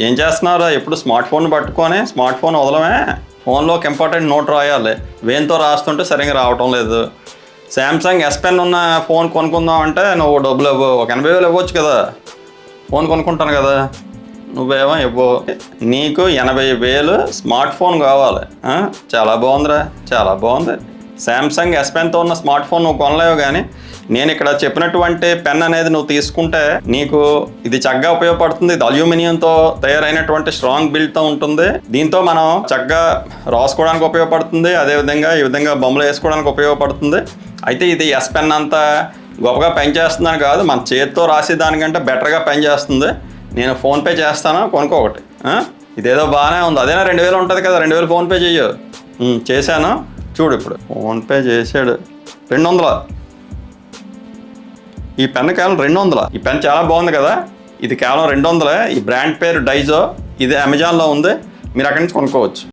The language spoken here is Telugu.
ఏం చేస్తున్నారా? ఎప్పుడు స్మార్ట్ ఫోన్ పట్టుకొని స్మార్ట్ ఫోన్ వదలమే. ఫోన్లో ఒక ఇంపార్టెంట్ నోట్ రాయాలి, వేన్తో రాస్తుంటే సరిగ్గా రావటం లేదు. శాంసంగ్ S Pen ఉన్న ఫోన్ కొనుక్కుందాం అంటే నువ్వు డబ్బులు ఇవ్వు, ఒక 80,000 ఇవ్వచ్చు కదా. ఫోన్ కొనుక్కుంటాను కదా, నువ్వేమో ఇవ్వు. నీకు 80,000 స్మార్ట్ ఫోన్ కావాలి. చాలా బాగుందిరా, చాలా బాగుంది. శాంసంగ్ S Penతో ఉన్న స్మార్ట్ ఫోన్ నువ్వు కొనలేవు, కానీ నేను ఇక్కడ చెప్పినటువంటి పెన్ అనేది నువ్వు తీసుకుంటే నీకు ఇది చక్కగా ఉపయోగపడుతుంది. ఇది అల్యూమినియంతో తయారైనటువంటి స్ట్రాంగ్ బిల్డ్తో ఉంటుంది. దీంతో మనం చక్కగా రాసుకోవడానికి ఉపయోగపడుతుంది, అదేవిధంగా ఈ విధంగా బొమ్మలు వేసుకోవడానికి ఉపయోగపడుతుంది. అయితే ఇది S Pen అంత గొప్పగా పనిచేస్తుందని కాదు, మన చేతితో రాసే దానికంటే బెటర్గా పనిచేస్తుంది. నేను ఫోన్పే చేస్తాను, కొనుక్కోకటి. ఇదేదో బాగానే ఉంది. అదేనా 2,000 ఉంటుంది కదా, 2,000 ఫోన్పే చెయ్యు. చేశాను చూడు, ఇప్పుడు ఫోన్పే చేశాడు. 200. ఈ పెన్ కేవలం 200. ఈ పెన్ చాలా బాగుంది కదా, ఇది కేవలం 200. ఈ బ్రాండ్ పేరు డైజో. ఇది అమెజాన్లో ఉంది, మీరు అక్కడి నుంచి కొనుక్కోవచ్చు.